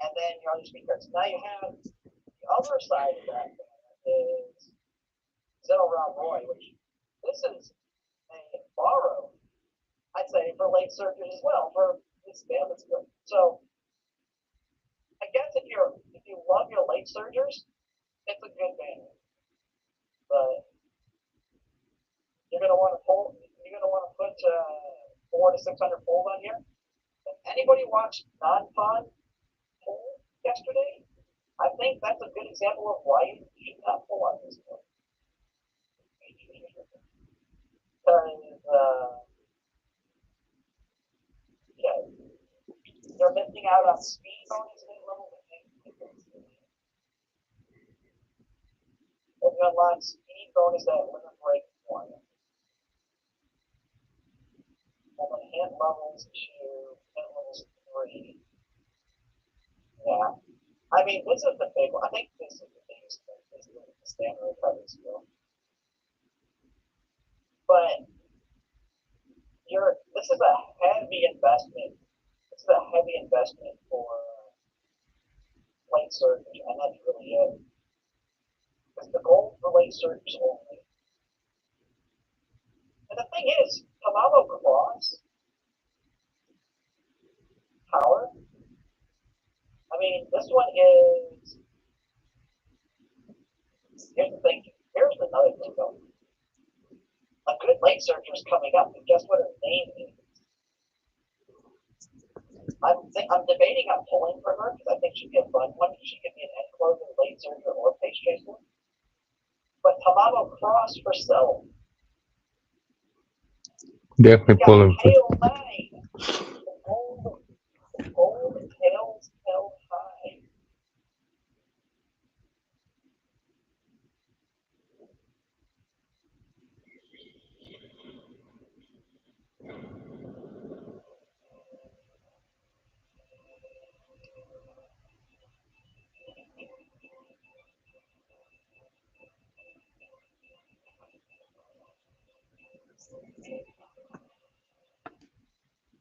and then your other speakers. Now you have the other side of that is Zero Round Roy, which this is a borrow, I'd say, for late surgeons as well. For this band, it's good. So I guess if you love your late surgers, it's a good band. But you're gonna want to pull. You're gonna want to put 400 to 600 pulls on here. If anybody watched Non-Fun pull yesterday, I think that's a good example of why you should not pull on this one. Because you're missing out on speed bonus level. If you unlock speed bonus at limit break 1. And then hit levels 2, hit levels 3. Yeah. I mean, this is the big one. I think this is the biggest thing. This is the standard recovery skill. But this is a heavy investment. This is a heavy investment for late surgery, and that's really it. Because the goal for late surgery only. And the thing is, Kamado Cross power. I mean, this one is. Here's the thing. Here's another thing, though. A good late surgery is coming up, and guess what her name is? I'm debating on pulling for her because I think she'd be a fun one. She could be an end closer, late surgery, or pace chaser. But Tamamo Cross for self. Definitely pulling for. Tail 9. Old tails held high.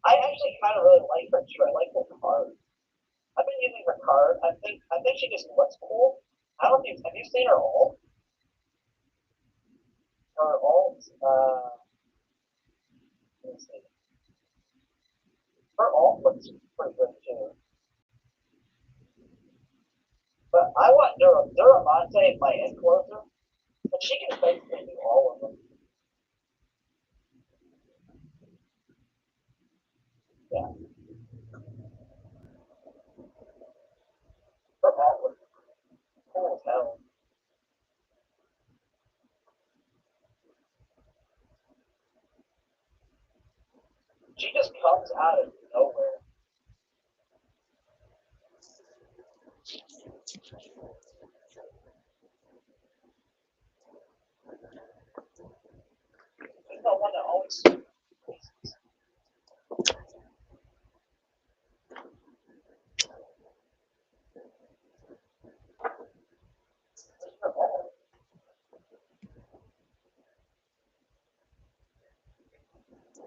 I actually kind of really like her too. I like her card. I've been using her card. I think she just looks cool. I don't think. Have you seen her ult? Her ult. Let me see. Her ult looks pretty good too. But I want Duramonte, my end closer, but she can basically do all of them. Yeah. Her ult looks cool as hell. She just comes out of nowhere. She's the one that always.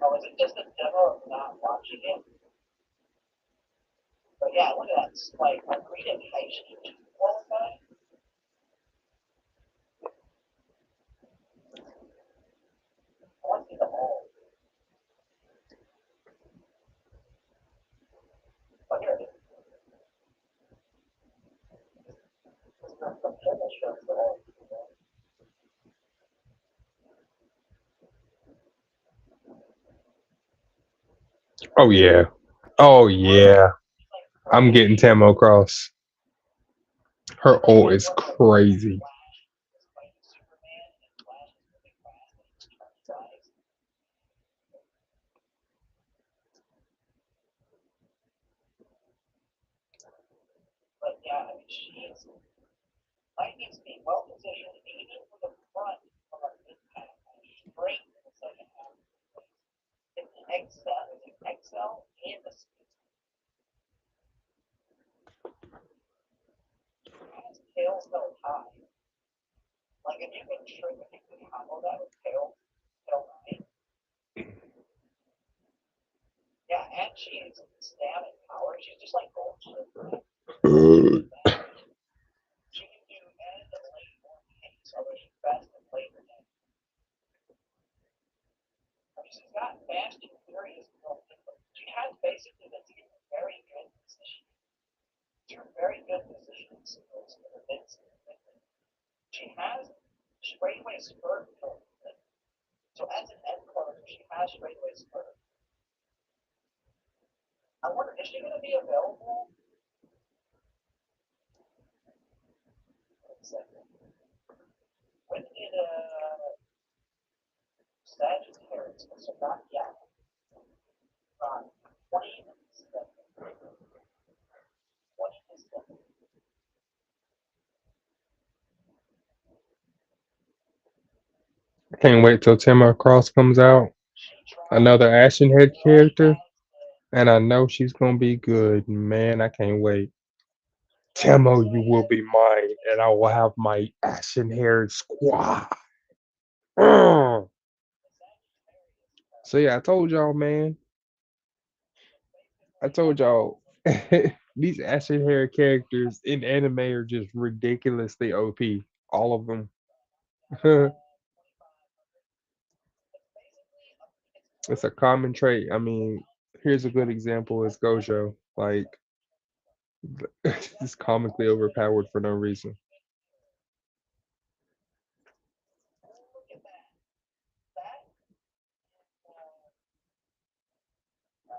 Oh, is it just a demo of not watching it? But yeah, look at that spike. I read it high speed qualify. I want to see the whole. Oh, here it is. The finish shows the whole. Oh yeah. Oh yeah. I'm getting Tamo Cross. Her ult is crazy. But yeah, I mean, she's lightning speed, well positioned, even for the front of our impact, straight in the second half. It's an XL and the speed. Has tails held high. Like if you can combo that with tail 9. Yeah, and she's stamina power. She's just like gold. She can do end, late, or pace, although she's best in later game. I mean, she's got fast and furious built in her. She has basically the two very good positions. Two very good positioning skills in her mid. She has straightaway spurt built in. So as an end closer, she has straightaway spurt. I wonder, is she going to be available? When did Sagittarius, so not yet, 20 is the, 20 is the, I can't wait till Tamara Cross comes out. she tried Another Ashen Head right character. as And I know she's gonna be good. Man, I can't wait. Tamo, you will be mine, and I will have my ashen haired squad. Mm. So yeah, I told y'all, man. I told y'all these ashen haired characters in anime are just ridiculously OP. All of them. It's a common trait. I mean, here's a good example is Gojo. Like he's comically overpowered for no reason. look at that. That uh,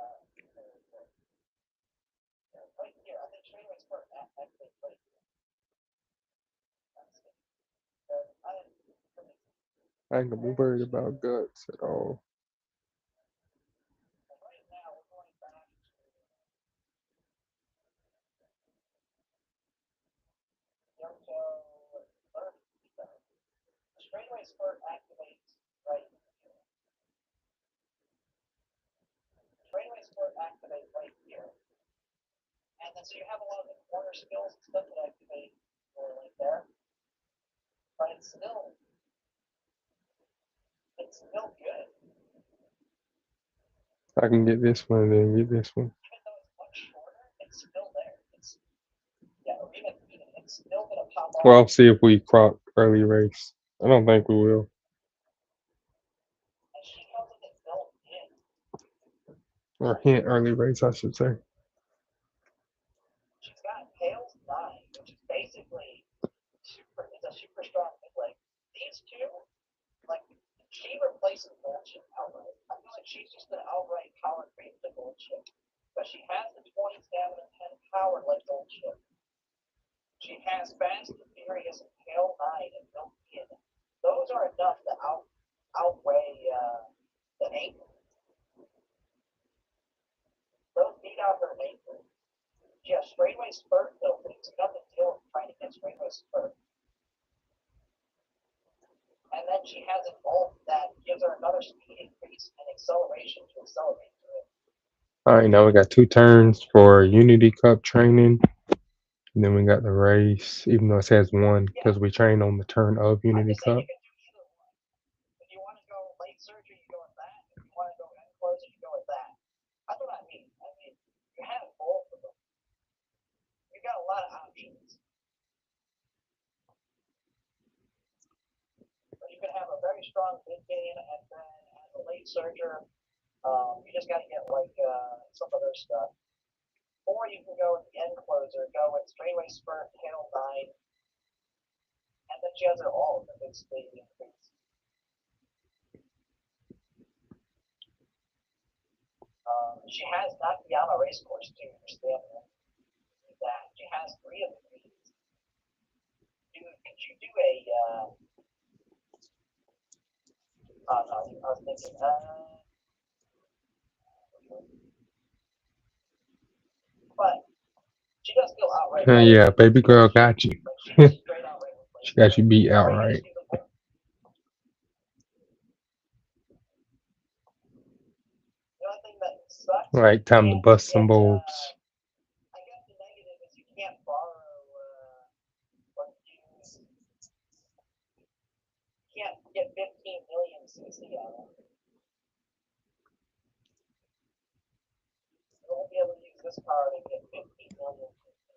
right here, I think straightaway spurt actually right here. I ain't gonna be worried about guts at all. Right now we're going back to Yonto 30. The straightaway spurt activates right here. Straightaway spurt activates right here. And then so you have a lot of the corner skills and stuff that activate right there. But it's still good. I can get this one and then get this one. Even though it's much shorter, it's still there. It's or even it's still gonna pop off. Well, I'll see if we croc early race. I don't think we will. And she comes with it built in. Or hint early race, I should say. She's got Tails 9, which is basically it's a super strong mid leg. These two, like she replaces bullshit outright. I feel like she's just an outright power creep to bullshit. But she has the 20 stamina and 10 power like bullshit. She has Fast and Furious and Tail 9 and built in. Those are enough to outweigh the anchor. Those beat out her anchor. She has straightaway spurt built in. It's nothing to deal with trying to get straightaway spurt. And then she has an ult that gives her another speed increase and acceleration to accelerate through it. All right, now we got 2 turns for Unity Cup training. And then we got the race, even though it says one because we train on the turn of Unity Cup. You can do either one. If you want to go late surgery, you go with that. If you want to go end closer, you go with that. That's what I mean. I mean, you have both of them. You got a lot of options. But you can have a very strong mid game, and then as a late surger, you just got to get like some other stuff. Or you can go with the end closer, go with straightaway spurt, tail 9, and then she has her ult with big speed increase. She has Nakayama race course too for stamina. That she has 3 of these. Could you do a? No, I was thinking. But she does feel outright. Yeah, baby girl got you. She got you beat outright. All right, time to bust some bulbs. I guess the negative is you can't borrow or use. You can't get 15 million CC out of it. You won't be able to use this card and get 15 million CC.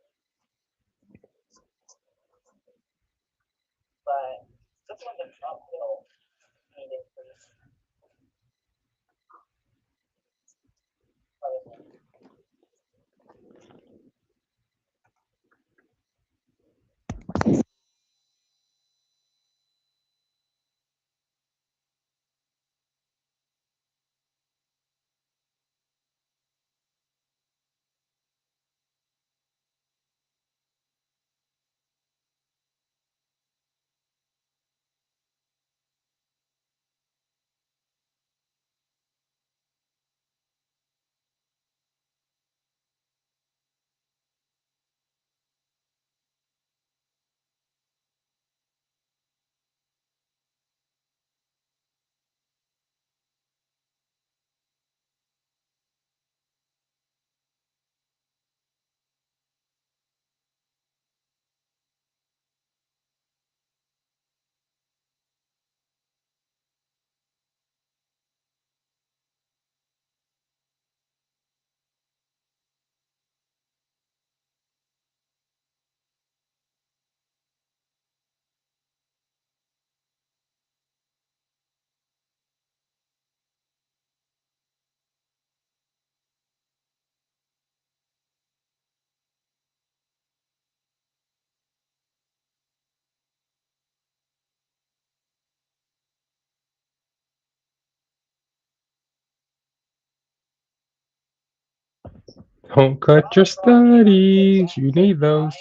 Don't cut your studies. You need those.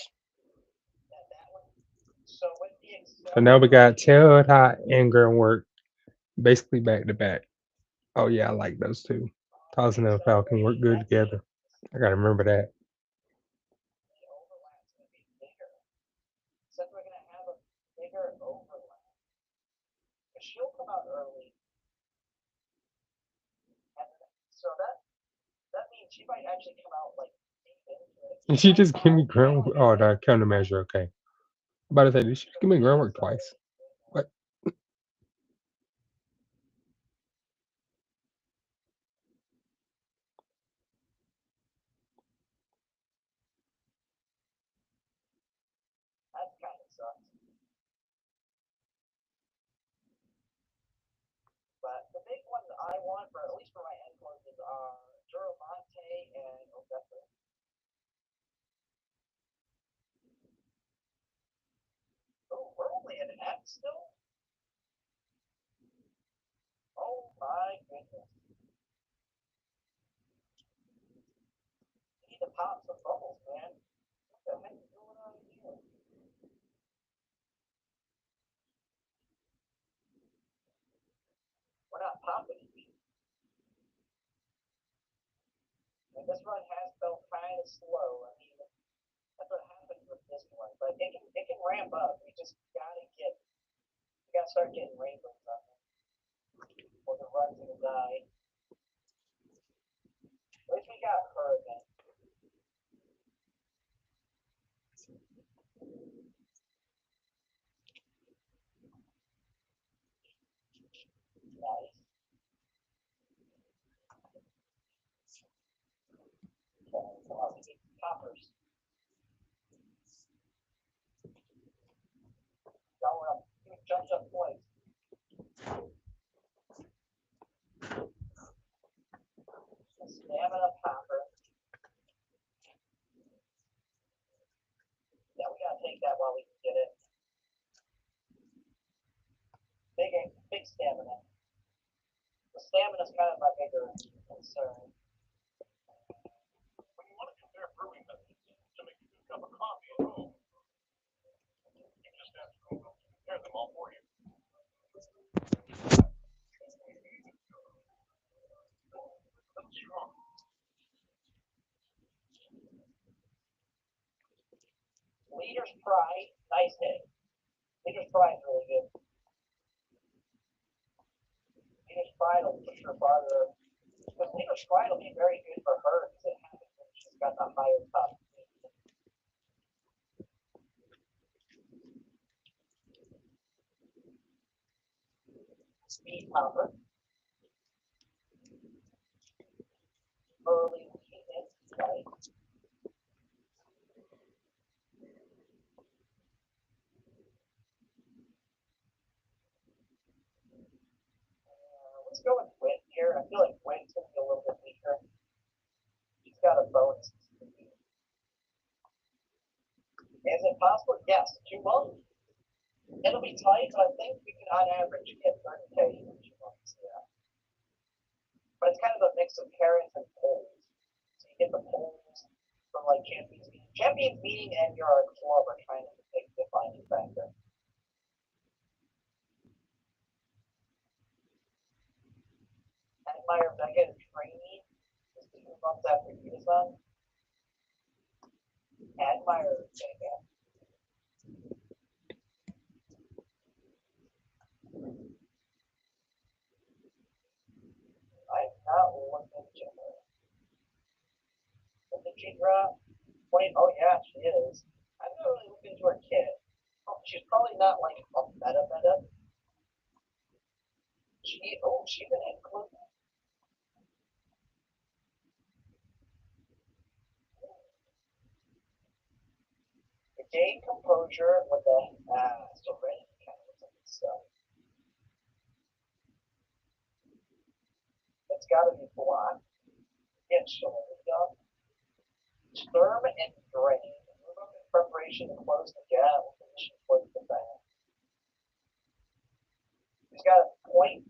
So with the So now we got Tailed Hot and Work basically back to back. Oh yeah, I like those two. Tarzan and Falcon work good together. I gotta remember that. overlap's going to be bigger. So we're going to have a bigger overlap. Because she'll come out early. And so that means she might actually come out like deep into it. And she just give me groundwork. Oh, the countermeasure. Okay. About to say, did she give me groundwork twice? What? That kind of sucks. But the big ones I want for at least for my end closes are Duramente and Odessa. Oh, we're only at an X still? Oh my goodness. You need to pop some bubbles, man. What the heck is going on here? We're not popping anything. And this run has felt kind of slow. I mean, that's what happens with this one. But it can ramp up. You gotta start getting rainbows on it. Or the run's gonna die. At least we got her then. Nice. Come on, we need poppers. Going up. Jump points. Stamina popper. Yeah, we gotta take that while we can get it. Big stamina. The stamina is kind of my bigger concern. When you want to compare brewing methods to make a good cup of coffee at home, you just ask Google to compare them all for you. That's strong. Leader's Pride, nice hit. Leader's Pride is really good. Leader's Pride will push her farther. Because Leader's Pride will be very good for her because it happens when she's got the higher top. Speed popper. Early lead in, right? Let's go with Wit here. I feel like Wit's going to be a little bit weaker. She's got a bonus. Is it possible? Yes. 2 months. It'll be tight, but I think we can, on average, get 30K in 2 months. Yeah. But it's kind of a mix of carrots and poles. So you get the poles from like Champions Meeting. Champions Meeting and your club are kind of the big defining factor. Admire Vega is training. This is 2 months after Yuza. Admire Vega. I'm not looking to her. Did she drop 20? Oh, yeah, she is. I'm not really looking to her kid. Oh, she's probably not like a meta. She didn't include the gain composure with the serenity kind of stuff. It's got to be blocked. Get shoulder up. Sturm and drain. Move up in preparation to close the gap. Position close the back. He's got a 0.35.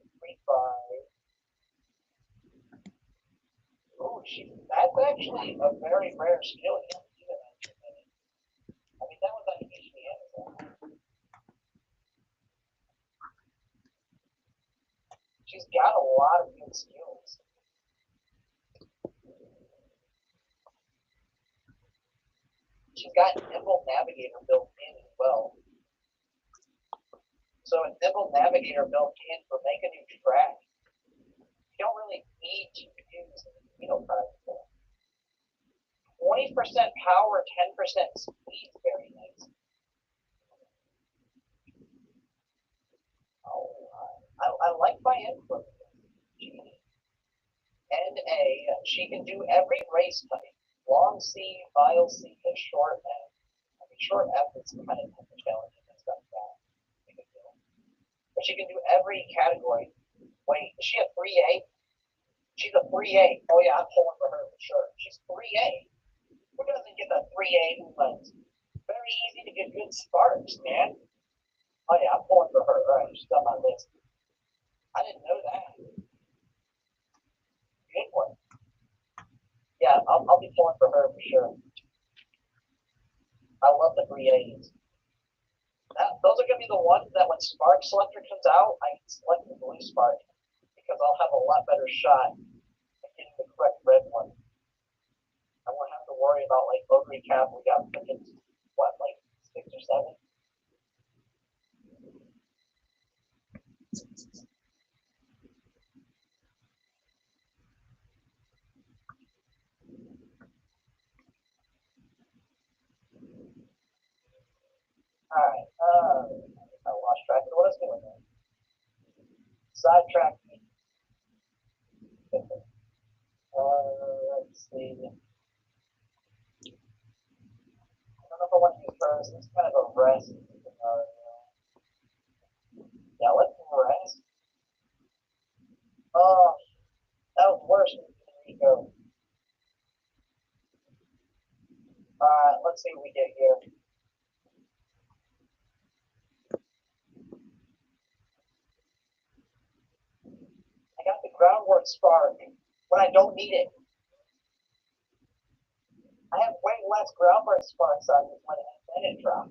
Oh, that's actually her skill. You don't do that on 2 minutes. I mean, that was unleashed the Amazon. She's got a lot of good skills. She's got Nimble Navigator built in as well. So a Nimble Navigator built in for make a new track. You don't really need to use the needle track. 20% power, 10% speed, very nice. Oh, I like my input. She can do every race type. Long C, vile C, and short F. I mean, short F is kind of challenging and stuff like that. But she can do every category. Wait, is she a 3A? She's a 3A. Oh yeah, I'm pulling for her for sure. She's 3A. Who doesn't get a 3A lens? Very easy to get good sparks, man. Oh yeah, I'm pulling for her. All right, she's on my list. I didn't know that. Good one. Yeah, I'll be pulling for her for sure. I love the 3As. Those are going to be the ones that when Spark Selector comes out, I can select the blue Spark because I'll have a lot better shot at getting the correct red one. I won't have to worry about like boat recap. We got what, like 6 or 7? Alright, I lost track of what I was doing there. Sidetrack me. Let's see. I don't know if I want to use hers. It's kind of a rest. Yeah, let's rest. Oh, that was worse than Rico. Alright, let's see what we get here. I got the groundwork spark when I don't need it. I have way less groundwork sparks on this when it drop.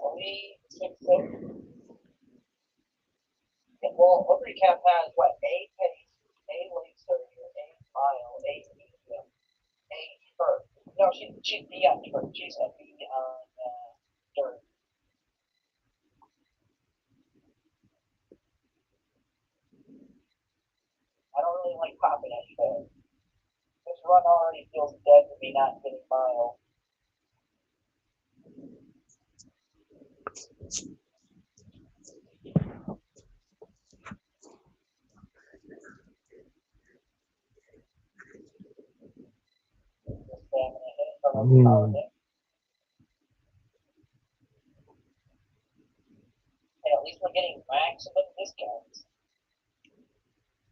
3, 6, 6. And well, Overcap has what? A pace, A laser, A mile, A medium, A turf. No, she's B on turf. She's a B on dirt. I don't really like popping at shit. This run already feels dead to me not getting mile. Stamina hit from a power hit. Hey, at least we're getting maximum discounts.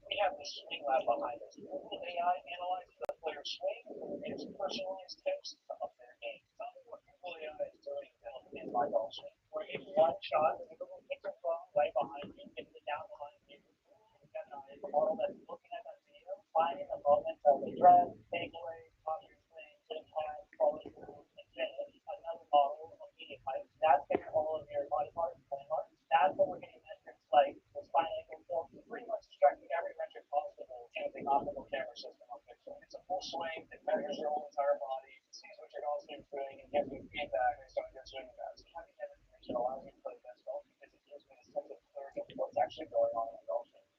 We have the swing lab behind us. Google AI analyzes the player's swing and gives personalized tips to up their game. Tell me what Google AI is doing in my golf swing. Where if one shot, you can pick your phone right behind you, get it down behind you. You've got a model that's looking at that video, finding the moment of the dress, takeaway, posture swing, impact, follow through, and finish. Another model of media type. That's getting all of your body parts, playing parts. That's what we're getting metrics like the spine angle form, pretty much extracting every metric possible in the optimal camera system on Pixel. It's a full swing, it measures your whole entire body, it sees what your golf swing is doing, and gives you feedback based on your swing paths. Having that information allows me to play the best golf because it gives me a sense of clarity of what's actually going on in the golf swing.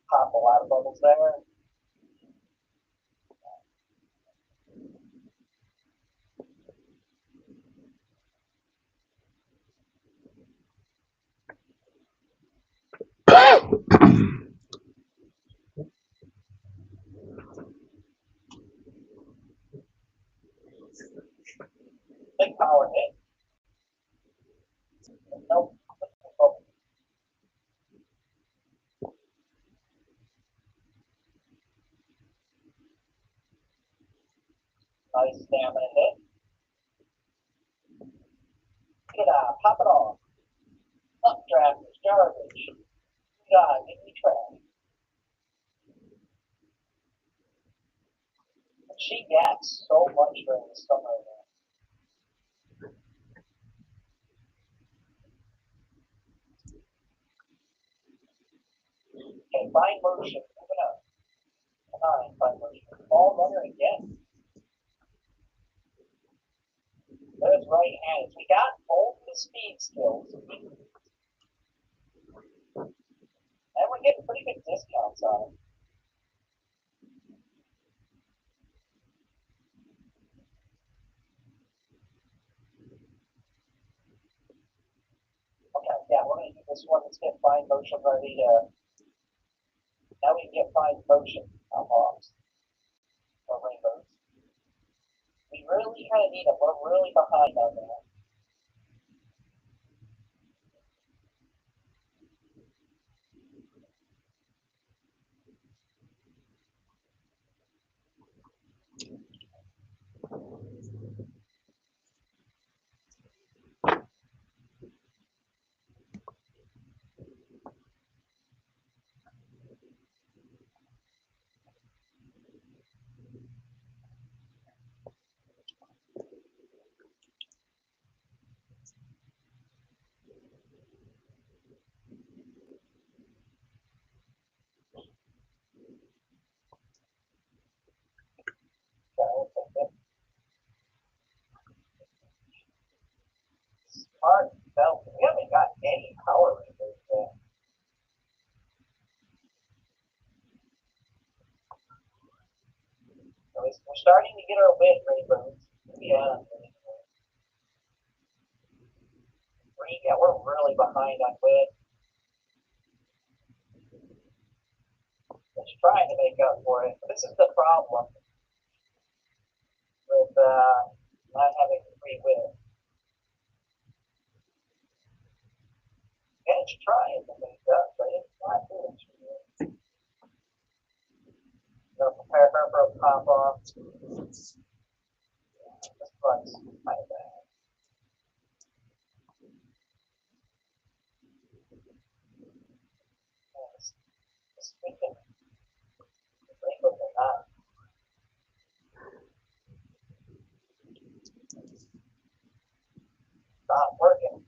Pop a lot of bubbles there. Big power hit. Nope. Nice stamina hit. Get out, pop it off. Updraft is garbage. God, give me trash. She gets so much during the summer now. Okay, fine motion. Moving up. Come on, fine motion. Ball runner again. There's right hands. We got both the speed skills. And we're getting pretty good discounts on it. Okay, yeah, we're going to do this one. Let's get fine motion ready to. Now we can get fine motion on bombs or rainbows. We really kind of need them. We're really behind on that. Smart belt. We haven't got any power rainbows yet. We're starting to get our wit rainbows. Yeah. Yeah, we're really behind on wit. It's trying to make up for it. This is the problem with not having free wit. Yeah, it's trying to make up, but it's not doing too good. Prepare her for a pop off. This one's kind of bad. Speaking of rainbows are not working.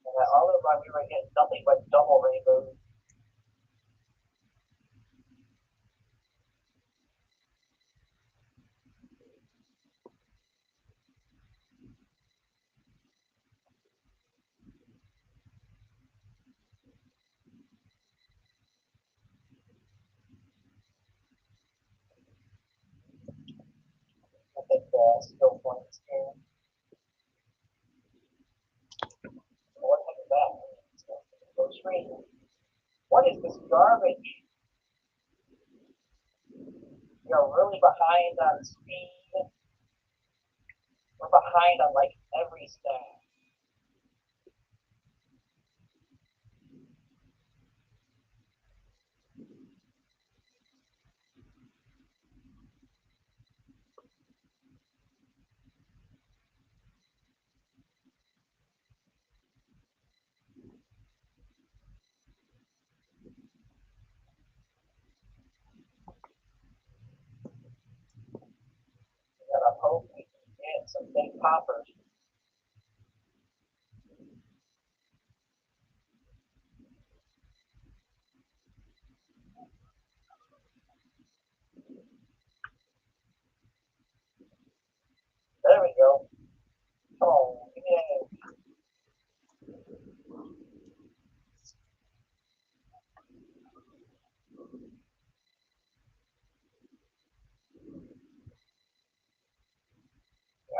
And all of my we were getting nothing but double rainbows. I think skill points here. What is that? Go straight. What is this garbage? You're really behind on speed. We're behind on like every stat. We gotta hope we can get some big poppers. There we go. Oh, yeah.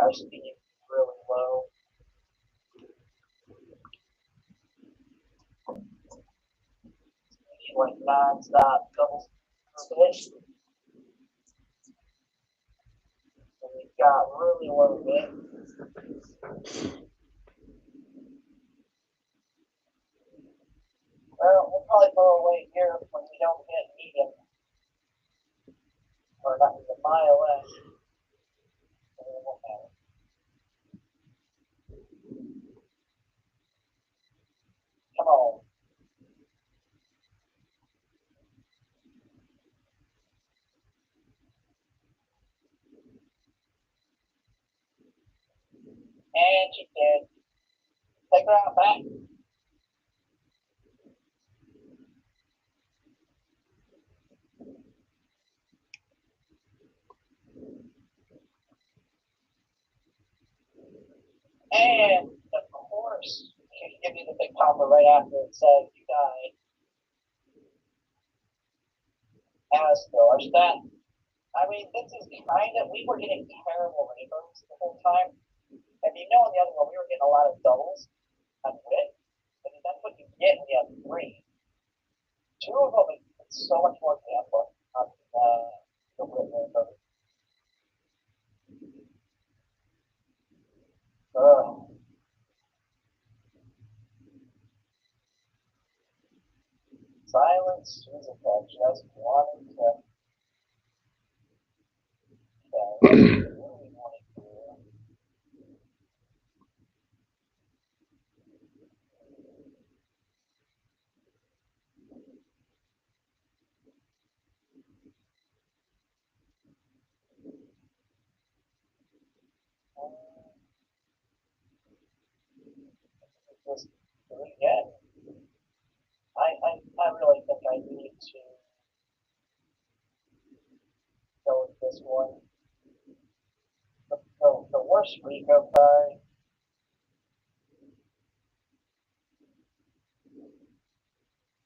Our speed is really low. Speed like non-stop double hit. And we've got really low hit. Well, we'll probably go away here when we don't get medium. Or not the mile less. It won't matter. And she did. Take her out back. And of course, she give you the big papa right after it says you died. As for our stat, I mean, this is kind of, we were getting terrible rainbows the whole time. And you know, on the other one, we were getting a lot of doubles on wit. And that's what you get when you have three. Two of them, it's so much more gamble on the wit rainbow. Silence music that just wanted to. Okay, what do we want to do? Just do it again. I really think I need to go with this one. The worst Rico card.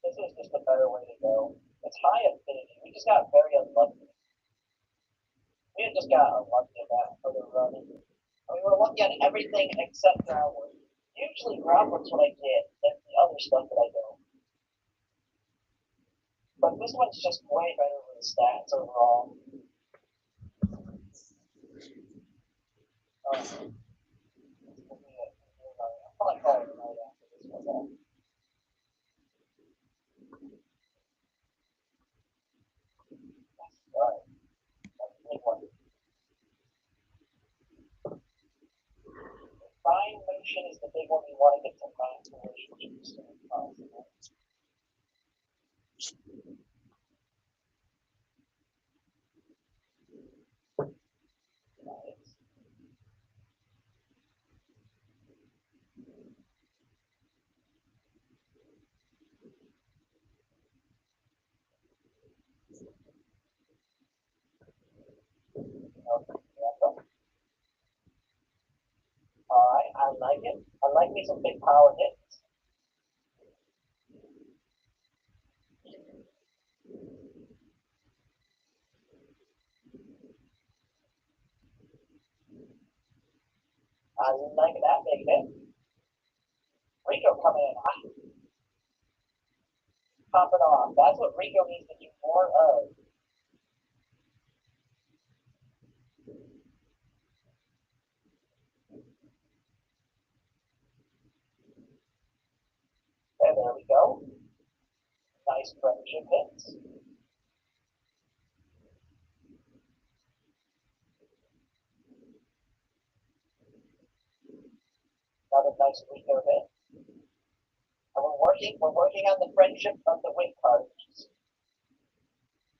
This is just a better way to go. It's high affinity. We just got very unlucky. We just got unlucky about for the running. We were looking at everything except groundwork. Usually groundwork's what I get, and the other stuff that I don't. But this one's just way better with the stats overall. I'm probably calling it right after this one. Alright. That's a big one. Fine motion is the big one we want to get to fine relationships as soon as possible. Nice. Alright, I like it. I like me some big power hits. I didn't like that big hit. Rico coming in hot. Pop it off. That's what Rico needs to do more of. And there we go. Nice friendship hits. Another nice Rico hit. And we're working on the friendship of the win cards.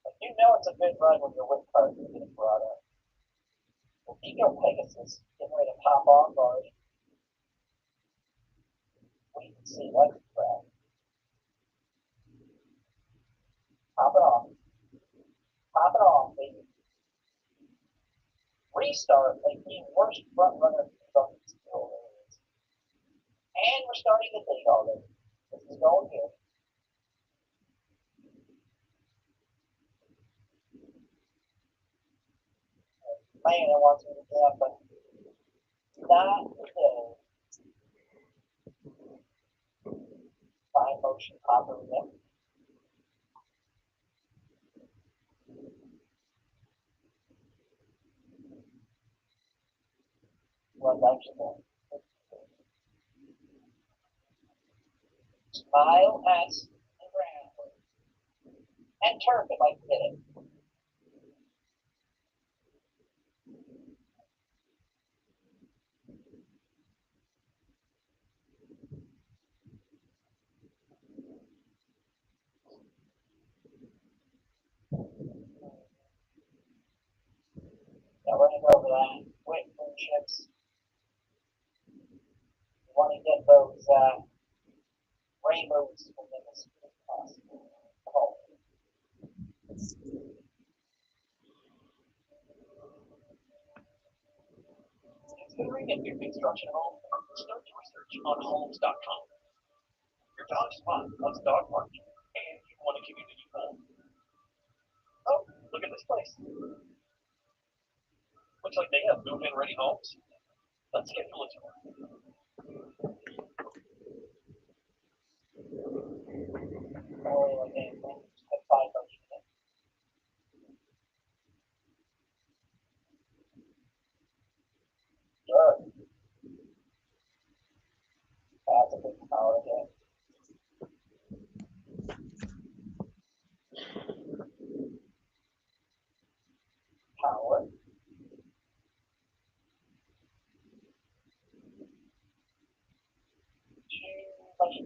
Like, you know it's a good run when your win cards are getting brought up. Well, Pico Pegasus getting ready to pop off already. We can see what's crap. Pop it off. Pop it off, baby. Restart, like the worst front runner from skill is. And we're starting to think already. This is going good. Man, I want to do that, but not today. Fine motion popper again. One action. Smile S and ground. And turf if I can get it. Yeah, we're gonna go over that. Quick friendships. to get those rainbows from the spirit class. Oh, Considering a new construction home? Start your research on homes.com. Your dog spot wants dog parking, and you want a community pool. Oh, look at this place. Looks like they have move-in ready homes. Let's schedule a tour. or like a just 5 motion. Sure. That's a big power again. Power.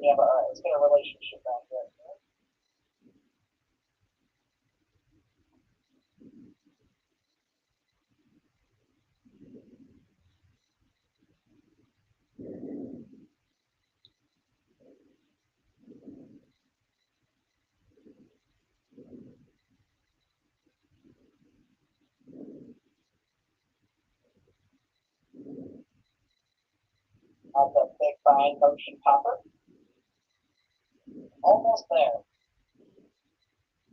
Yeah, but alright, let's get a relationship back there. On the big fine motion popper. Almost there.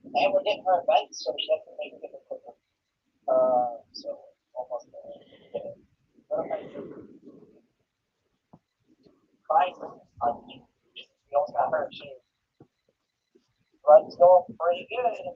And we're getting her events, so she has to make it quicker. So almost there. Get it. Fine. We almost got her. She runs going pretty good.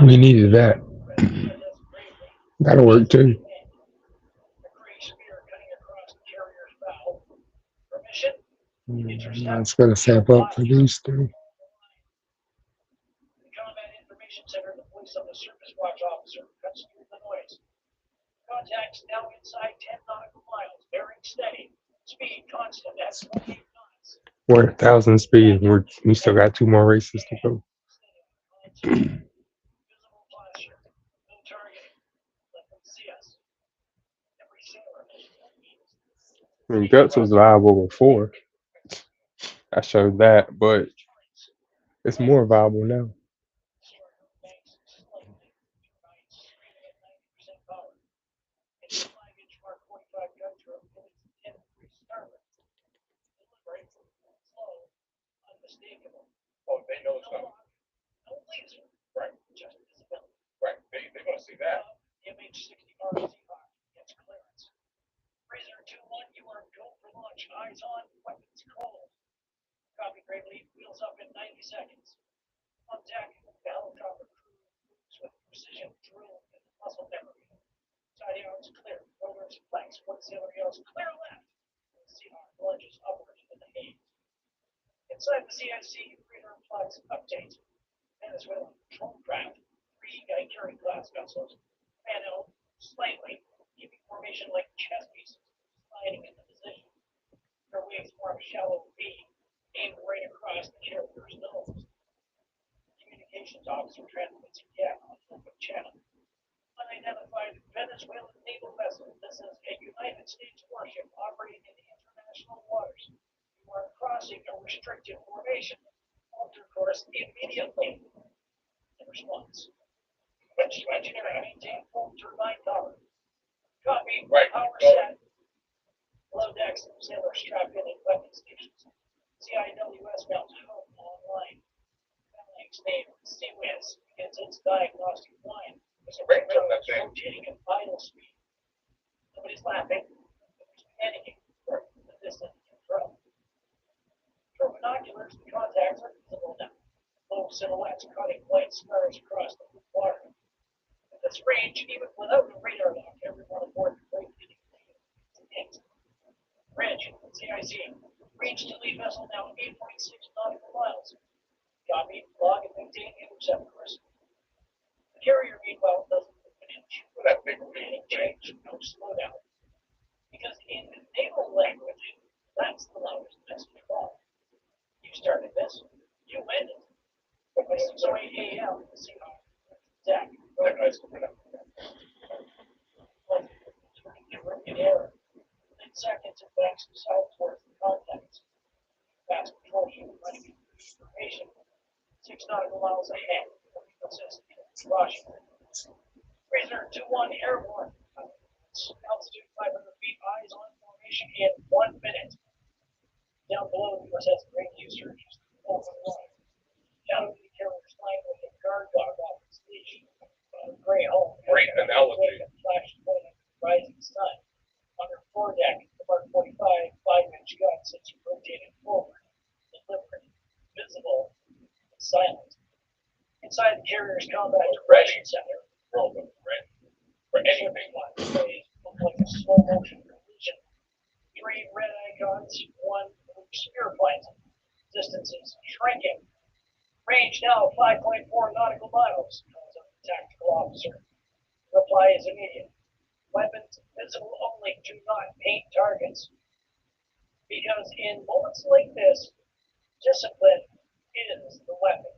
We needed that. That'll work too. A gray spear cutting across the carrier's bow. Permission? It's gonna save up for these three. The Combat Information Center, the voice of the Surface Watch officer, cuts through the noise. Contacts now inside 10 nautical miles, bearing steady. Speed constant at 28 knots. We're at 1,000 speed. We still got 2 more races to go. Visible posture. No targeting. Let them see us. Every sailor knows what that means. I mean, guts was viable before. I showed that, but it's more viable now. Destroyer banks slightly. Right, screaming at 90% power. And the 5-inch Mark 45 gun turret with its 10-degree starboard. Deliberate, slow, unmistakable. Oh, they know it's No coming. lock, no laser, Right, just visibility. right. They want to see that. MH-60R Seahawk gets clearance. Razor 2-1, you are go for launch. Eyes on, weapons cold. Copy Gravely, wheels up in 90 seconds. On deck, the helicopter crew moves with precision, drill, and muscle memory. Side yards clear, rotors flex, one sailor yells, clear left. The Seahawk plunges upward into the haze. Inside the CIC, radar flex update. Venezuelan patrol craft, 3 Guy class vessels, fan out slightly, keeping formation like chess pieces, sliding into position. Their wings form a shallow V, aimed right across the carrier's nose. Communications officer transmits again on open channel. Unidentified Venezuelan naval vessel. This is a United States warship operating in international waters. You are crossing a restricted formation. Alter course immediately. In response. Engineering, maintain full turbine power. Copy. Right, Power go. set. Below decks, sailors strapped in weapon stations. CIWS mount home online. Family's name, CWIS, begins its diagnostic line. There's a range on that thing. Rotating at vital speed. Nobody's laughing. Nobody's panicking. The distance control. Through binoculars, the contacts are visible now. Low silhouettes cutting white scars across the blue water. At this range, even without the radar lock, everyone aboard the freight is Bridge, CIC. Range to lead vessel now 8.6 nautical miles. Copy, log, and maintain intercept course. The carrier, meanwhile, doesn't move an inch. That big Any change, no slowdown. Because in naval language, that's the loudest message of all. You started this, you ended. By 6:08 a.m., the Seahawk deck. That guy's coming up. In air. Within seconds, it backs south towards the contacts. Fast patrol ship running information. 6 nautical miles ahead. Assist in Washington. Razor 2-1 airborne. Altitude 500 feet. Eyes on formation in 1 minute. Down below, the USS Great Eastern is the open line. Down the carrier's line with a guard dog off its leash. Gray home. Great analogy. Flash pointing to the rising sun. On her foredeck, the Mark 45 5-inch gun sits rotated forward, deliberate, visible, and silent. Inside the carrier's combat direction center, Roman, right? For anything. look like a slow motion collision. 3 red icons, 1 blue spear point. Distances shrinking. Range now 5.4 nautical miles, calls up the tactical officer. Reply is immediate. Weapons visible only, do not paint targets. Because in moments like this, discipline is the weapon.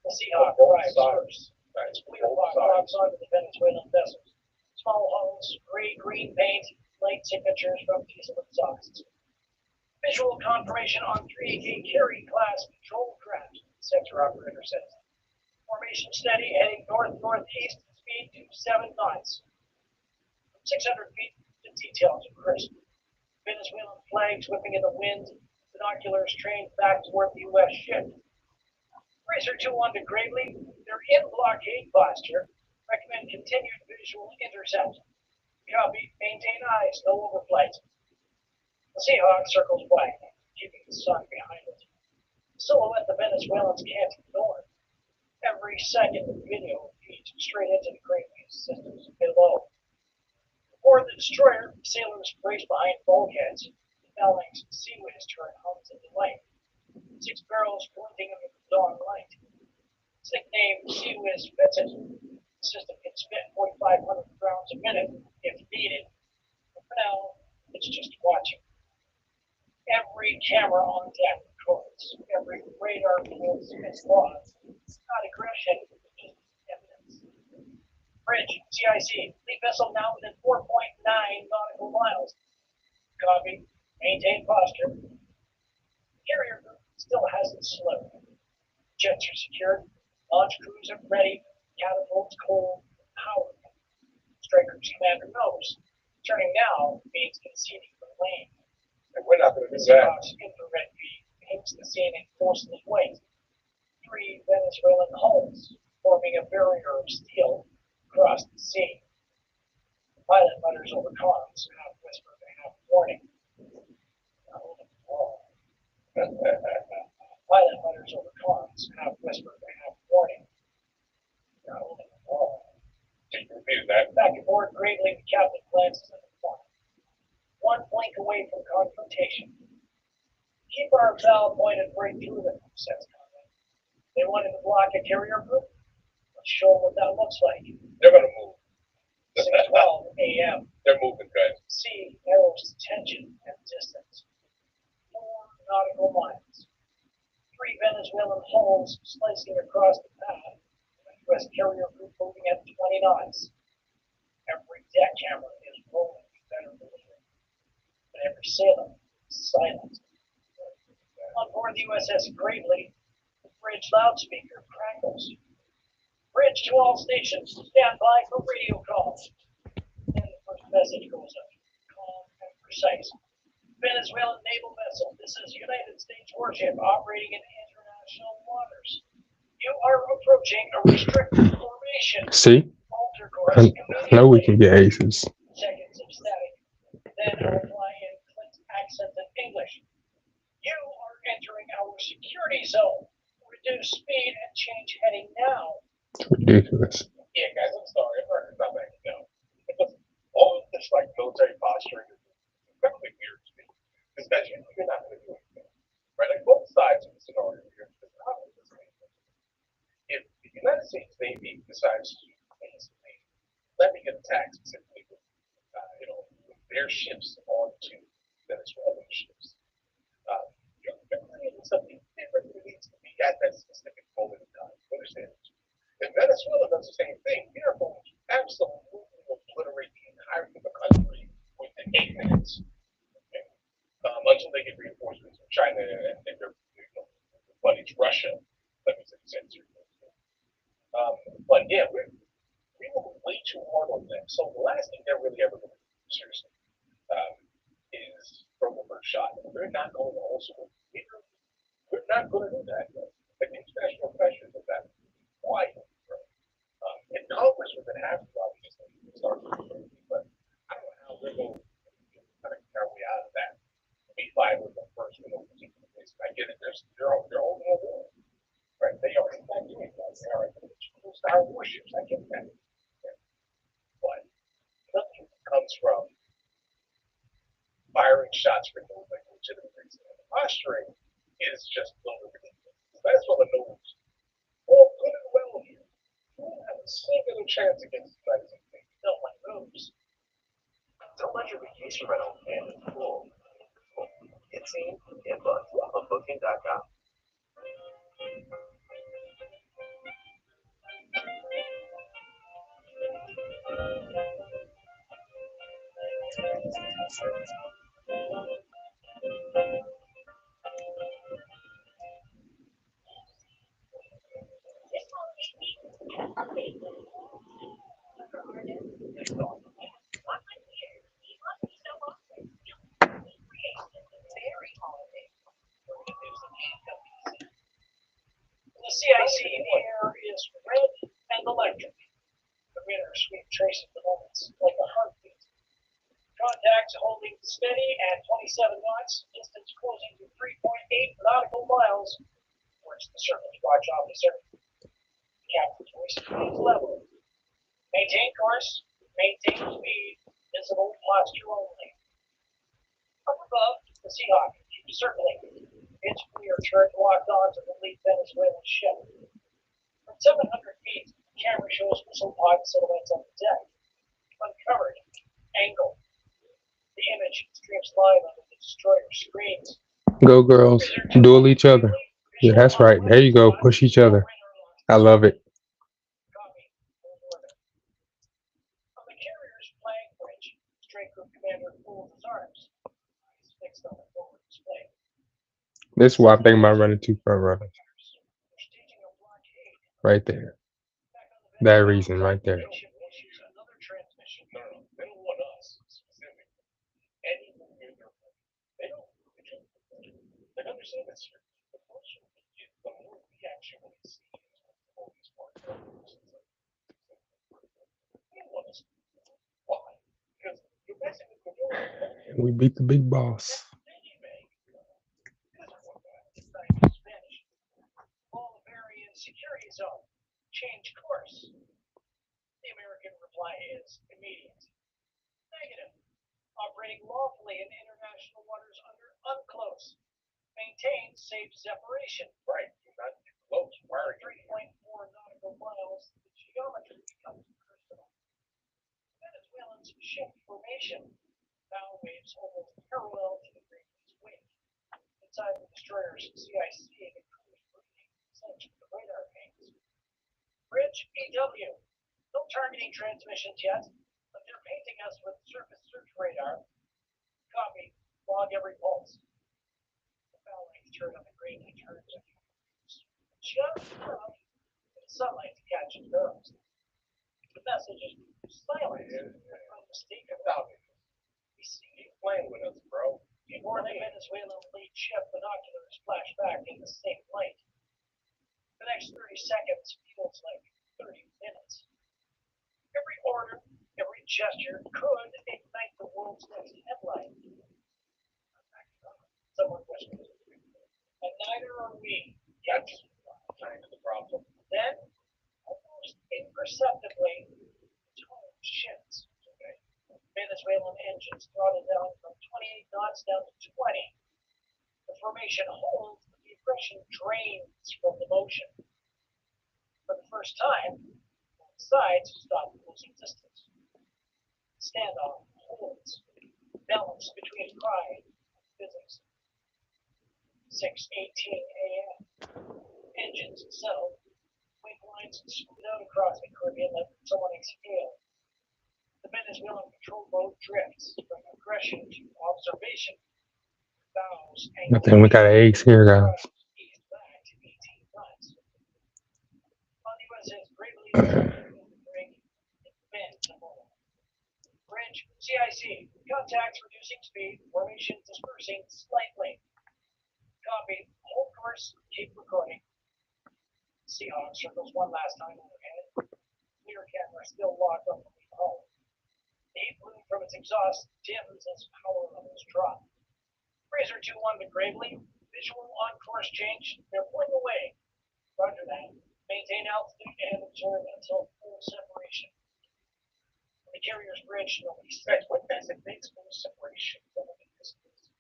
The Seahawk arrives first. Its clear box locks onto the Venezuelan vessels. Small hulls, gray-green paint, light signatures from diesel exhausts. Visual confirmation on 3 Carry class patrol craft, sector operator says. Formation steady, heading north-northeast, speed to 7 knots. 600 feet, the details are crisp. Venezuelan flags whipping in the wind, binoculars trained back toward the U.S. ship. Racer 2-1 to Gravely, they're in blockade posture. Recommend continued visual intercept. Copy, maintain eyes, no overflight. The Seahawk circles wide, keeping the sun behind it. Silhouette the Venezuelans can't ignore. Every second the video feeds straight into the Great Lakes systems below. Aboard the destroyer, sailors race behind bulkheads. The Phalanx Seaways turret hums into light. 6 barrels glinting under the dawn light. Its nickname Seaways fits it. The system can spit 4,500 rounds a minute if needed. But for now, it's just watching. Every camera on deck records. Every radar pulls its logs. It's not aggression, just evidence. Bridge, CIC, lead vessel now within 4.9 nautical miles. Copy. Maintain posture. Carrier group still hasn't slowed. Jets are secured. Launch crews are ready. Catapults cold. Powered. Striker's commander knows. Turning now means conceding the lane. And we're not going to do that. Seabox infrared feed paints the scene in forceless weight. 3 Venezuelan hulls forming a barrier of steel across the sea. Pilot mutters over comms, half whisper to half warning. Pilot mutters over comms, half whisper to half warning. Can you repeat that? Back aboard gravely, the captain glances at the clock. 1 blink away from confrontation. Keep our bow pointed right through them, says Conrad. They wanted to block a carrier group? Let's show them what that looks like. They're going to move. 6:12 a.m. They're moving, guys. Sea narrows to tension and distance. 4 nautical miles. 3 Venezuelan hulls slicing across the path. A U.S. carrier group moving at 20 knots. Every deck camera is rolling, you better believe it. But every sailor is silent. On board the USS Gravely, the bridge loudspeaker crackles. Bridge to all stations, stand by for radio calls. Then the first message goes up, calm and precise. Venezuelan naval vessel, this is United States warship operating in international waters. You are approaching a restricted formation. See? Alter course I know we can get aces. Seconds of static. Then I'll fly in Clint's accent in English. You are entering our security zone. Reduce speed and change heading now. It's ridiculous. Yeah, guys, I'm sorry. I'm not backing down. Because all of this, like, military posturing is incredibly weird to me. Because, guys, you're not going to do anything. Right? Like, both sides of the scenario here is not the same. If the United States Navy decides to basically let me get attacked specifically with, with their ships onto Venezuelan ships, you're creating something different that needs to be at that specific moment in time. You understand? If Venezuela does the same thing, they are going to absolutely obliterate the entirety of the country within 8 minutes. Okay? Until they get reinforcements from China and their buddies Russia. Let me say censor. But yeah, we were way too hard on them. So the last thing they're really ever going to do, seriously, is throw the first shot. They're not going to also. We're not going to do that. Like international pressures of that. Why? And Congress would then have to obviously start doing it, but I don't know how we're going to kind of get our way out of that. Be fine with the first one over particular place. I get it. They're only a war. Right? They are in fact doing that. They are close to our warships. I get that. Okay. But nothing comes from firing shots for no like legitimate reason. And the posturing is just a little ridiculous. Venezuela knows all good and well here. You don't have a single chance against the United States. No one knows. Don't let your vacation rental end in full. It's inbox on booking.com. The CIC air is red and electric. The radar sweep traces the moments like a heartbeat. Contacts holding steady at 27 knots, distance closing to 3.8 nautical miles. Works the surface watch officer. Captain's voice remains level. Maintain course, maintain speed, visible posture only. Up above, the Seahawk keeps circling. Its rear turret locked onto the lead Venezuelan ship. From 700 feet, the camera shows missile pod silhouettes on the deck. Uncovered, angled. The image streams live onto the destroyer screens. Go girls, duel each other. Yeah, that's right. There you go. Push each other. I love it. Copy. Full orbit. On the carrier's flag bridge, Strike Group Commander folds his arms. Eyes fixed on the forward display. This is why I'm thinking about running 2 front runners. They're staging a blockade. Right there. Back on the That reason right there. ship issues another transmission. No, they don't want us specifically. Any movement they don't. They understand this. The closer we get, the more we actually see all these parts. They don't want us. Why? Because you're messing with the world. We beat the big boss. Spanish. All variant security zone. Change course. The American reply is immediate. Negative. Operating lawfully in international waters under UNCLOS. Maintain safe separation. Right. You're not too close. Why are you? 3.4 nautical miles. The geometry becomes personal. Venezuelan's ship formation. Bow waves almost parallel to the Great Wake. Inside the destroyer's CIC, the crew's breathing sensed the radar pings. Bridge EW. No targeting transmissions yet, but they're painting us with surface search radar. Copy. Log every pulse. The bow length turret on the greatly turns a few degrees. Just enough for the sunlight to catch its arrows. The message is silent. Unmistakable. We see Keep playing with us, bro. before the Venezuelan lead ship binoculars flash back in the same light. The next 30 seconds feels like 30 minutes. Every order, every gesture could ignite the world's next headline. Someone whispers. And neither are we. That's kind of the problem. Then, almost imperceptibly, the tone shifts. Venezuelan engines throttle down from 28 knots down to 20. The formation holds, but the aggression drains from the motion. For the first time, both sides stop losing distance. Standoff holds, balance between pride and physics. 6:18 a.m. Engines settle. Wing lines smooth out across the Caribbean like someone exhaled. The Venezuelan patrol boat drifts from aggression to observation. Bows I think we got an ace here, guys. east back to 18 knots. On the USS Gravely, the brig, it bends a moment. Bridge, CIC, contacts reducing speed, formation dispersing slightly. Copy, hold course, keep recording. Seahawk circles one last time overhead. Clear camera still locked on the lead hull. The heat bloom from its exhaust dims as power levels drop. Razor 2-1 to Gravely. Visual on course change. They're pulling away. Roger that. Maintain altitude and observe until full separation. The carrier's bridge, nobody says. What designates full separation from the distance?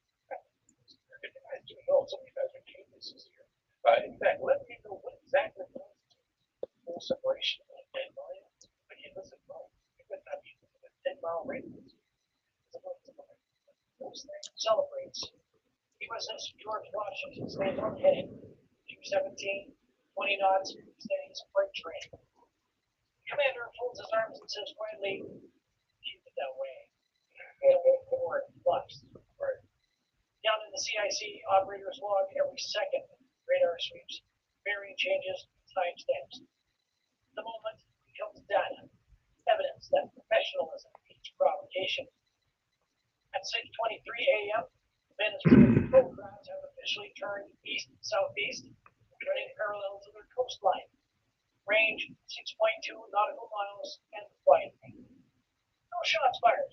I do know some of you guys are geniuses here. In fact, let me know what exactly constitutes full separation of 10 miles. Again, listen, bro. It could not be a 10-mile radius. Those things celebrates. USS George Washington stays on heading. 217, 20 knots, steady as a freight train. Commander folds his arms and says quietly, keep it that way. Forward flux. Right. Down in the CIC, operators log every second. Radar sweeps, bearing changes, timestamps. The moment becomes data, evidence that professionalism beats provocation. At 6:23 a.m., Venezuelan patrol crafts have officially turned east-southeast, running parallel to their coastline. Range 6.2 nautical miles and quietly. No shots fired.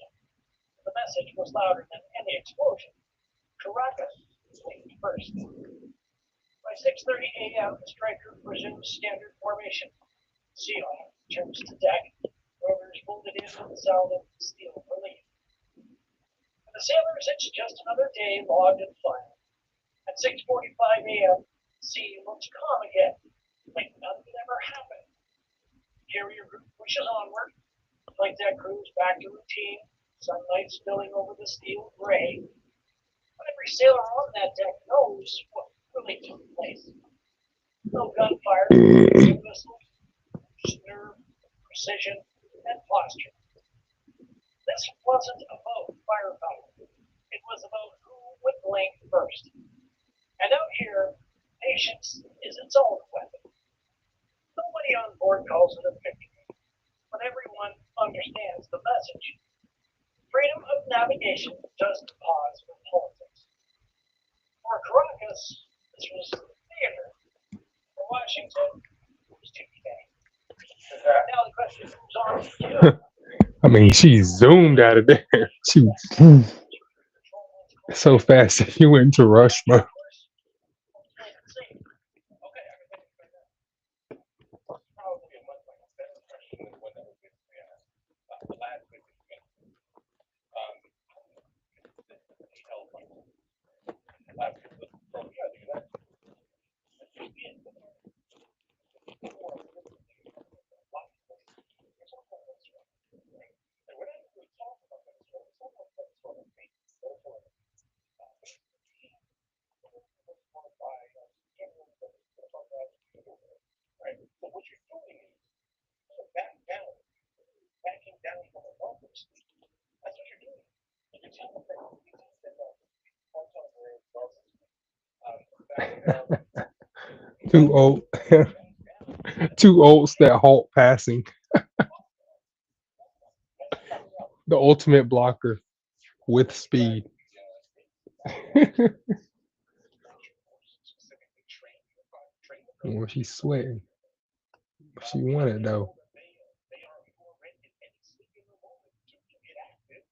The message was louder than any explosion. Caracas waved first. By 6:30 a.m., the strike group resumes standard formation. Seal returns to deck. Rowers folded in with the sound of steel relief. For the sailors, it's just another day logged in fire. At 6:45 a.m., the sea looks calm again, like nothing ever happened. The carrier group pushes onward. Flight deck crews back to routine. Sunlight spilling over the steel gray. But every sailor on that deck knows what really took place. No gunfire, no missiles, just nerve, precision, and posture. This wasn't about firepower. It was about who would blink first. And out here, patience is its own weapon. Nobody on board calls it a victory, but everyone understands the message. Freedom of navigation doesn't pause for politics. For Caracas, this was theater. For Washington, it was Tuesday. Now the question moves on to Jill. I mean, she zoomed out of there. She so fast that she went into rush mode. Okay, I can think about that. Probably a much like a better question than the one that was given to me the last week. Hell, last week, so yeah, do that. And whenever we talk about Venezuela, we talk about Venezuela being Venezuela. Right? So what you're doing is backing down from a bumper speed. That's what you're doing. You can tell that Too old. Too old that halt passing. The ultimate blocker with speed. Well, she's sweating. She won it though. they are more ready at any singular moment to get active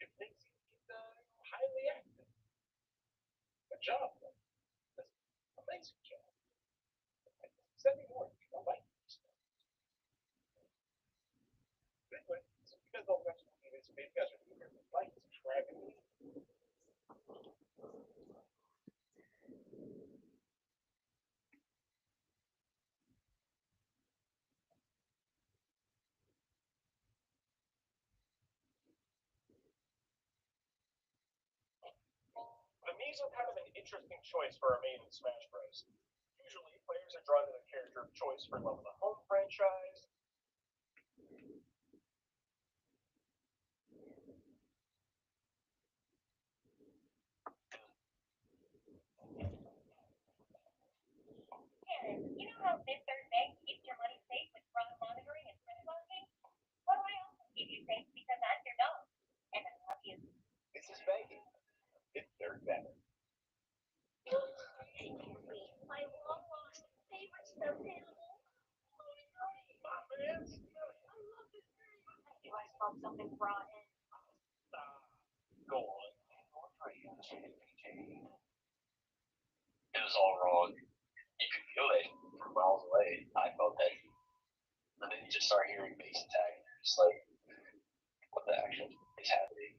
if they seem highly active. Good job. That's an amazing job. Send me more. I like this stuff. Anyway, so you guys all got to do this. Maybe you guys are doing it. Like, subscribe, and the Mii's are kind of an interesting choice for a main in Smash Bros. Usually, players are drawn to their character of choice for love of the home franchise. Karen, you know how Fifth Third Bank keeps your money safe with fraud monitoring and credit monitoring? What do I also keep you safe because I'm your dog? And I love you. This is banking. It's third better. My long lost favorite stuffed animal. My man. I love this very much. I knew I smelled something rotten. Go on. It was all wrong. You could feel it from miles away. I felt that. And then you just start hearing bass attack, and you're just like, what the actual is happening?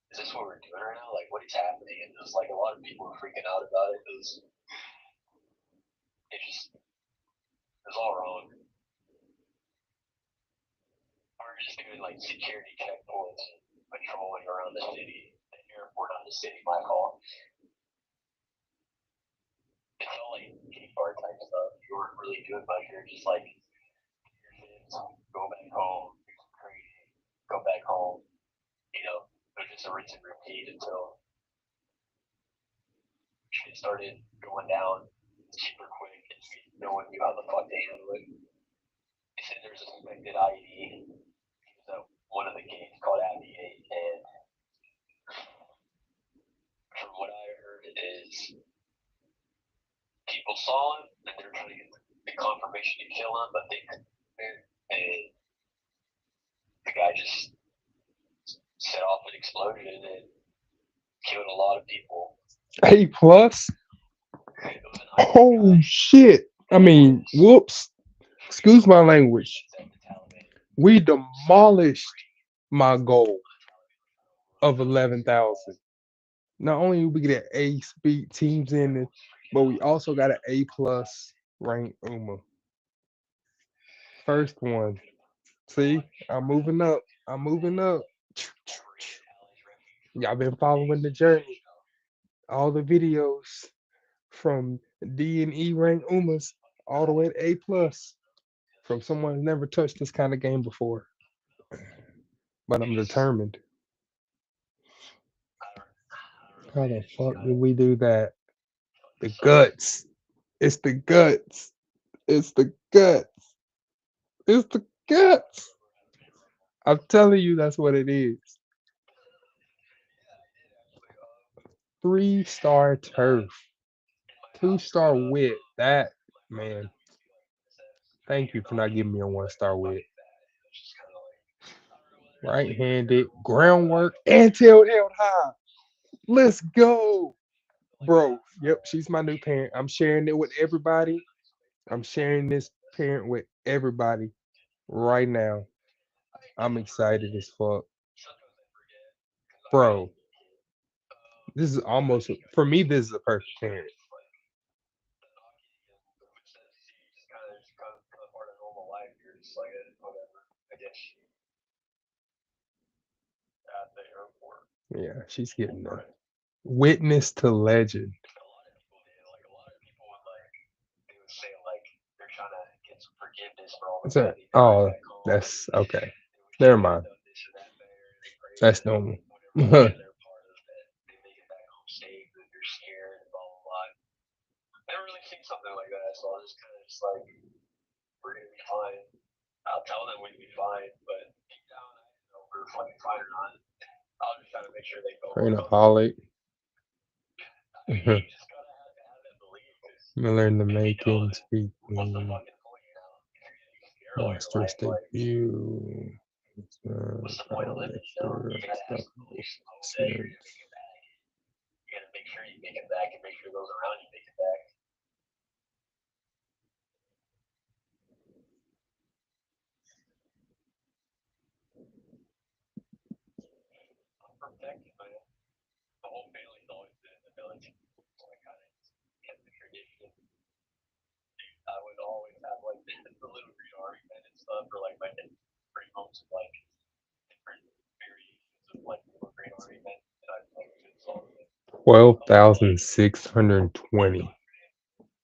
Is this what we're doing right now? Like, what is happening? And there's like a lot of people were freaking out about it because it was all wrong. We were just doing like security checkpoints, patrolling around the city, the airport on the city, my fault. It's all like kitty bar type stuff. You weren't really doing much. You're just like, go back home, do some crazy, go back home. You know, it was just a rinse and repeat until shit started going down super quick and no one knew how the fuck to handle it. They said there's a suspected IED. He was at one of the games called Abbey 8, and from what I heard is people saw him and they were trying to get the confirmation to kill him, but they couldn't. And the guy just set off an explosion and killed a lot of people. A plus. It was an Oh shit! I mean, whoops. Excuse my language. That the Taliban We demolished my goal of 11,000. Not only did we get A speed teams in it, but we also got an A plus rank Uma. First one. See, I'm moving up. I'm moving up. Y'all been following the journey. All the videos from D and E rank Umas all the way to A plus from someone who's never touched this kind of game before. But I'm determined. How the fuck did we do that? The guts. It's the guts. It's the guts. It's the guts. I'm telling you, that's what it is. 3-star turf. 2-star wit. That, man. Thank you for not giving me a 1-star wit. Right-handed, groundwork, and tail held high. Let's go. Bro, yep, she's my new parent. I'm sharing it with everybody. I'm sharing this parent with everybody right now. I'm excited as fuck. Bro, this is almost, for me, this is a perfect parent. part of normal life. You're just like whatever. I guess at the airport. Yeah, she's getting there. Witness to legend. A lot of people would they would say like they're trying to get some forgiveness for all the What's bad that? they did Oh, back home. that's okay. They wish Never they had mind. done this or that better. They pray That's that normal. whatever they're part of that they make it back home safe and they're scared and blah blah blah. I never really seen something like that, so I was just kind of just like, we're gonna be fine. I'll tell them we're gonna be fine, but deep down I don't know if we're fucking fine or not. I'll just try to make sure they go home. Trainaholic. I mean, you just gotta have that belief. Miller in the If you know making. that, Speaking. what's the fucking point, you know? If you're gonna be scared all your Monsters life, like, debut. what's the point of living, you know? You gotta have some beliefs and hope that you're gonna make it back. You gotta make sure you make it back and make sure those around you make it back. I'm protected, man. The whole family's always been in the village, so I kind of kept the tradition. I would always have like the little green army men and stuff, or like my dad bring home some like different variations of like little green army men, and I'd play good songs. 12,620.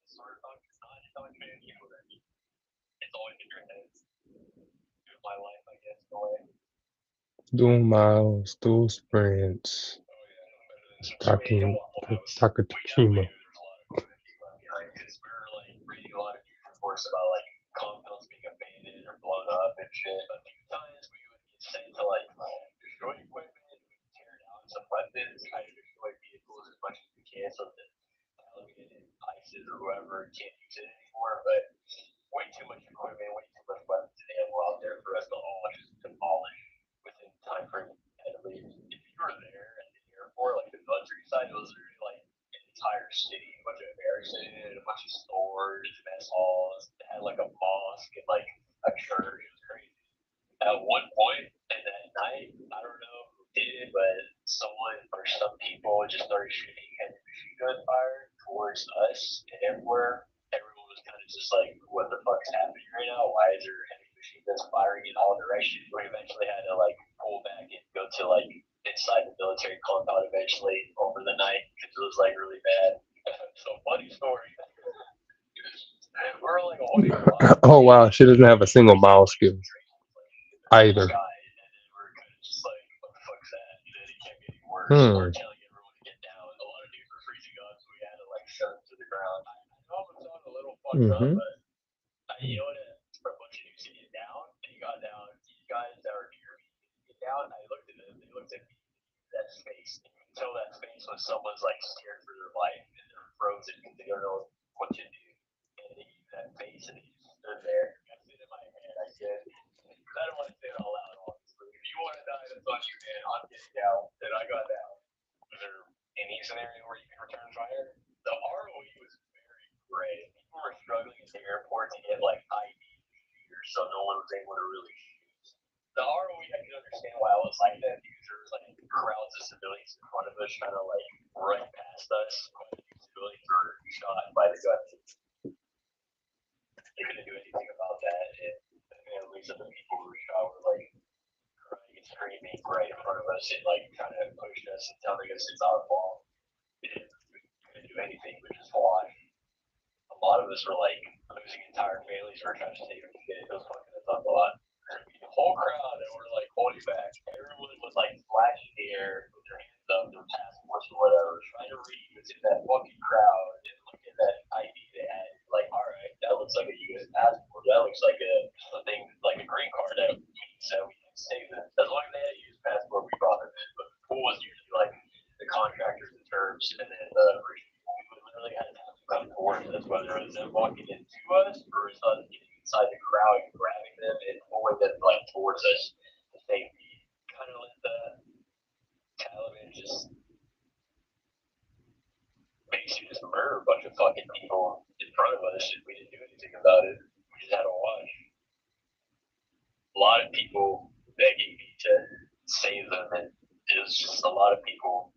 Sort of how much man you know that it's always in your head. Do my life, I guess, in a way. Dual miles, dual sprints. Talking Takachima. Behind because we were like reading a lot of news reports about like compounds being abandoned or blown up and shit. A few times we would get sent to like destroy equipment, we would tear down some weapons, try to destroy vehicles as much as we can so that Taliban and ISIS or whoever can't use it anymore. But way too much equipment, way too much weapons and ammo out there for us to all just demolish within the time frame at least. If you were there at the airport, like the countryside, it was literally like an entire city, a bunch of barracks in it, a bunch of stores, mess halls. It had like a mosque and like a church. It was crazy. At one point in that night, I don't know who did it, but someone or some people just started shooting heavy machine gun fire towards us, and everyone was kind of just like, "What the fuck is happening right now? Why is there heavy machine guns firing in all directions?" We eventually had to like pull back and go to like inside the military compound eventually over the night because it was like really bad. So funny story. We're like a Oh wow, she doesn't have a single mouse skill either. we're kind of just like, what the fuck's that? And then it can't get any worse. We're telling everyone to get down. A lot of dudes were freezing up, so we had to like shove them to the ground. I know I'm sounding a little fucked up, but you know what? For a bunch of dudes to get down, they got down. These guys that are near me get down. I looked at them. They looked at me. That face. And you can tell that face when someone's like scared for their life and they're frozen because they don't know what to do. And they use that face and they just stood there. I said in my head, I said, I don't want to say it out loud, honestly. If you want to die, that's on you, man. I'm getting down. And I got down. Was there any scenario where you could return fire? The ROE was very great. People were struggling at the airport to get like ID so no one was able to really shoot. The ROE, I can understand why I was like that because there was like crowds of civilians in front of us trying to like run past us. Civilians were shot by the guns. They couldn't do anything about that, and the families of the people who were shot were like crying and screaming right in front of us and like trying to push us and telling us it's our fault. We couldn't do anything but just watch. A lot of us were like losing entire families. We were trying to save them. It was fucking us up a lot. The whole crowd, and we're like holding back. Everyone was like flashing the air with their hands up, their passports or whatever, trying to read what's in that fucking crowd and look at that ID they had. Like, all right, that looks like a U.S. passport. That looks like a thing, like a green card that we said we can save them. As long as they had a U.S. passport, we brought them in. But the pool was usually like the contractors and terms, and then the we literally had to have them come towards us, whether it was them walking into us or us getting inside the crowd and grabbing them and pulling them like towards us to safety. Kind of let the Taliban just basically just murder a bunch of fucking people in front of us and we didn't do anything about it. We just had to watch. A lot of people begging me to save them, and it was just a lot of people.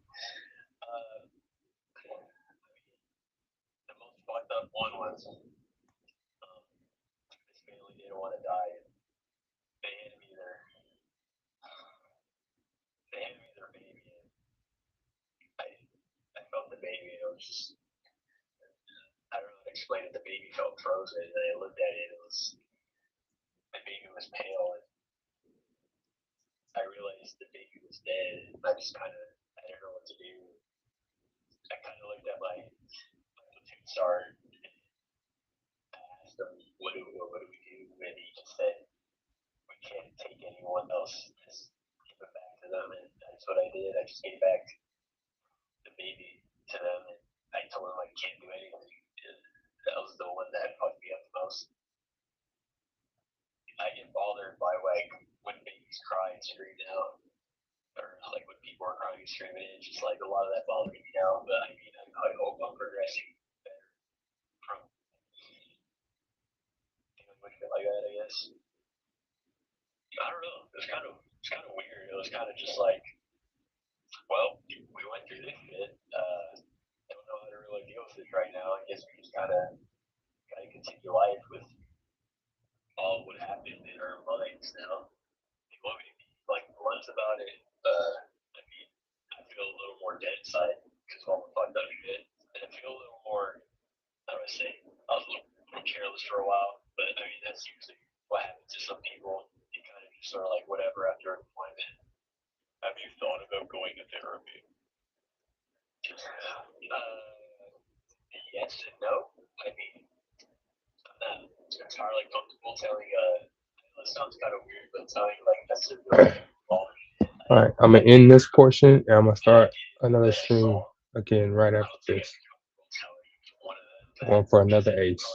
The most fucked up one was this family didn't want to die. They handed me their baby, and I felt the baby, and it was just, I don't know how to explain it. The baby felt frozen, and I looked at it. The baby was pale, and I realized the baby was dead. And I didn't know what to do. I kind of looked at my platoon sergeant. I asked him, what do we do? And he just said, we can't take anyone else. Just give it back to them. And that's what I did. I just gave back the baby to them, and I told them I can't do anything. And that was the one that fucked me up the most. I get bothered by like when babies cry and scream out, or like when people are crying and screaming. It's just like a lot of that bothers me now. But I mean, I hope I'm progressing better from dealing with shit like that. I guess. I don't know. It's kind of weird. It was kind of just like, well, we went through this shit. Don't know how to really deal with it right now. I guess we just gotta continue life with all what happened in our minds now. You want me to be like blunt about it? I mean, I feel a little more dead inside because of all the fucked up shit, and I feel a little more. How do I say? I was a little careless for a while, but I mean that's usually what happens to some people. You kind of just sort of like whatever after deployment. Have you thought about going to therapy? Yes and no. I mean, I'm not entirely comfortable telling. It sounds kind of weird, but telling like that's a really all right, I'm gonna end this portion and I'm gonna start another stream again right after this. telling one of them. Going for another ace.